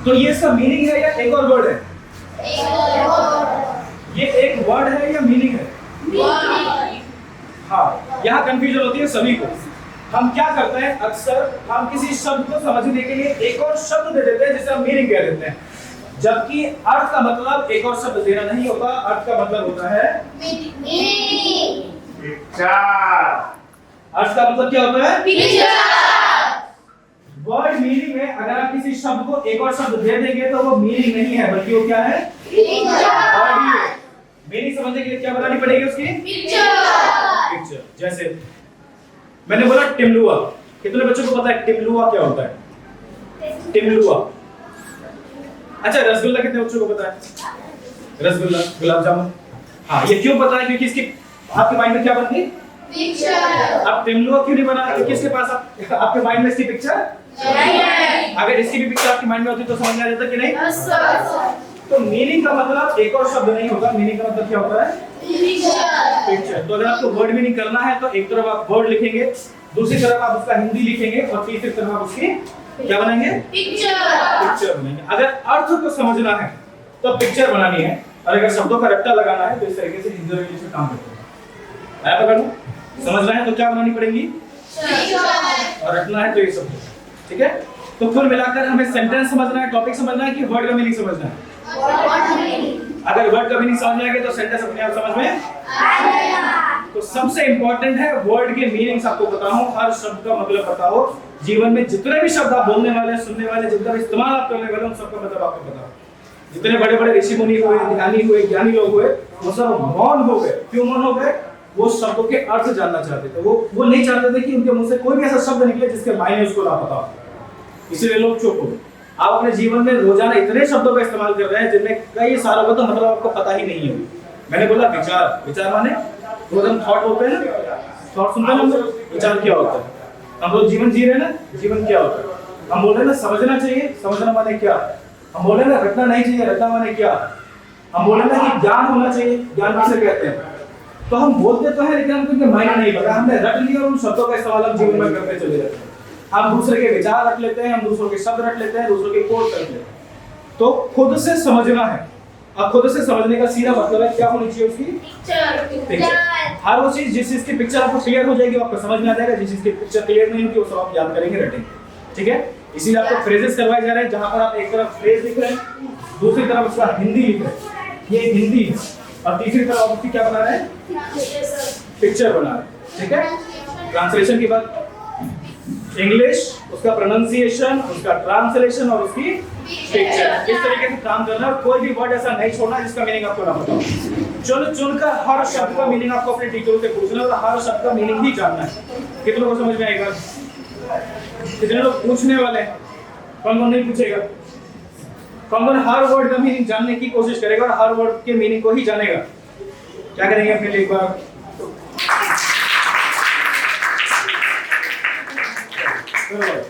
तो ये इसका मीनिंग है या एक और वर्ड है? ये एक वर्ड है या मीनिंग है? हाँ, यहाँ कंफ्यूजन होती है सभी को। हम क्या करते हैं, अक्सर हम किसी शब्द को समझने के लिए एक और शब्द दे देते हैं जिसे हम मीनिंग कह देते हैं, जबकि अर्थ का मतलब एक और शब्द देना नहीं होता। अर्थ का मतलब होता है अर्थ का मतलब क्या होता है? वर्ड मीनिंग में अगर आप किसी शब्द को एक और शब्द दे देंगे तो वो मीनिंग नहीं है, बल्कि वो क्या है? मीनिंग समझने के लिए क्या बनानी पड़ेगी उसकी? पिक्चर। जैसे मैंने बोला टिमलुआ, कितने बच्चों को पता है टिमलुआ क्या होता है? टिमलुआ। अच्छा, रसगुल्ला कितने बच्चों को पता है? रसगुल्ला, गुलाब जामुन। हाँ, ये क्यों पता है? क्योंकि इसकी आपके माइंड में क्या बनती? पिक्चर। अब टिमलुआ क्यों नहीं बना? क्योंकि इसके पास आपके माइंड में इसकी पिक्चर नहीं है। अगर इसकी भी पिक्चर आपके माइंड में होती तो समझ में आ जाता कि नहीं? तो मीनिंग का मतलब एक और शब्द नहीं होता, मीनिंग का मतलब क्या होता है? पिक्चर। तो अगर आपको वर्ड मीनिंग करना है तो एक तरफ आप वर्ड लिखेंगे, दूसरी तरफ आप उसका हिंदी लिखेंगे और तीसरी तरफ आप उसकी क्या बनाएंगे? पिक्चर बनाएंगे। अगर अर्थ को समझना है तो पिक्चर बनानी है, और अगर शब्दों का रट्टा लगाना है तो इस तरीके से हिंदी और इंग्लिश में काम करते हैं। आया पकड़ लो? समझना है तो क्या बनानी पड़ेगी? और रटना है तो ये सब। ठीक है, तो कुल मिलाकर हमें सेंटेंस समझना है, टॉपिक समझना है कि वर्ड का मीनिंग समझना है? अगर वर्ड का मीनिंग समझ में आ गया तो सेंटेंस अपने आप समझ में आ जाएगा। तो सबसे इंपॉर्टेंट है वर्ड के मीनिंग्स आपको पता हो, हर शब्द का मतलब पता हो। जीवन में जितने भी शब्द आप बोलने वाले, सुनने वाले, जितना भी इस्तेमाल आप करने वाले, उन सबका मतलब आपको पता हो। जितने बड़े बड़े ऋषि मुनि हुए, ध्यानी हुए, ज्ञानी लोग हुए, वो सब मौन हो गए। क्यों मौन हो गए? वो शब्दों के अर्थ जानना चाहते थे। वो नहीं चाहते थे कि उनके मुंह से कोई भी ऐसा शब्द निकले जिसके मायने उसको ना पता हो, इसलिए लोग चुप हो गए। आप अपने जीवन में रोजाना इतने शब्दों का इस्तेमाल कर रहे हैं जिनमें कई सालों का तो मतलब आपको पता ही नहीं है। मैंने बोला विचार, विचार माने रोज हम थॉट होते हैं ना, थॉट सुनते हैं हम लोग, विचार क्या होता है? हम लोग जीवन जी रहे हैं ना, जीवन क्या होता है? हम बोल रहे हैं ना समझना चाहिए, समझना माने क्या? हम बोल रहे हैं ना रटना नहीं चाहिए, रटना माने क्या? हम बोल रहे हैं कि ज्ञान होना चाहिए, ज्ञान किसे कहते हैं? तो हम बोलते तो हैं लेकिन हमको मायने नहीं पता, हमने रट लिया और उन शब्दों का इस्तेमाल हम जीवन में करते चले जाते हैं। हम दूसरे के विचार रट लेते हैं, हम दूसरों के शब्द रट लेते हैं, दूसरों के कोट कर लेते हैं। तो खुद से समझना है। अब खुद से समझने का सीधा मतलब है क्या होनी चाहिए उसकी? पिक्चर। हर वो चीज जिस चीज की पिक्चर आपको क्लियर हो जाएगी, आपको समझ में आ जाएगा। जिस चीज की पिक्चर क्लियर नहीं होगी वो सब आप याद करेंगे, रटेंगे। ठीक है, इसीलिए आपको फ्रेजेस करवाए जा रहे हैं, जहां पर आप एक तरफ फ्रेज लिख रहे हैं, दूसरी तरफ उसका हिंदी लिख रहे हैं, ये हिंदी है, और तीसरी तरफ आप उसकी क्या बना रहे हैं? पिक्चर बना रहे हैं। ठीक है, ट्रांसलेशन की बात, इंग्लिश, उसका प्रोनाउंसिएशन, उसका ट्रांसलेशन और उसकी पिक्चर, इस तरीके से काम करना। और कोई भी वर्ड ऐसा नहीं छोड़ना जिसका मीनिंग आपको ना पता हो। चुनकर हर शब्द का मीनिंग आपको अपने टीचरों से पूछना है और हर शब्द का मीनिंग ही जानना है। कितनों को समझ में आएगा? कितने लोग पूछने वाले हैं? कौन कौन नहीं पूछेगा? कौन कौन हर वर्ड का मीनिंग जानने की कोशिश करेगा और हर वर्ड के मीनिंग को ही जानेगा? क्या करेंगे अपने लिए एक बार? Good.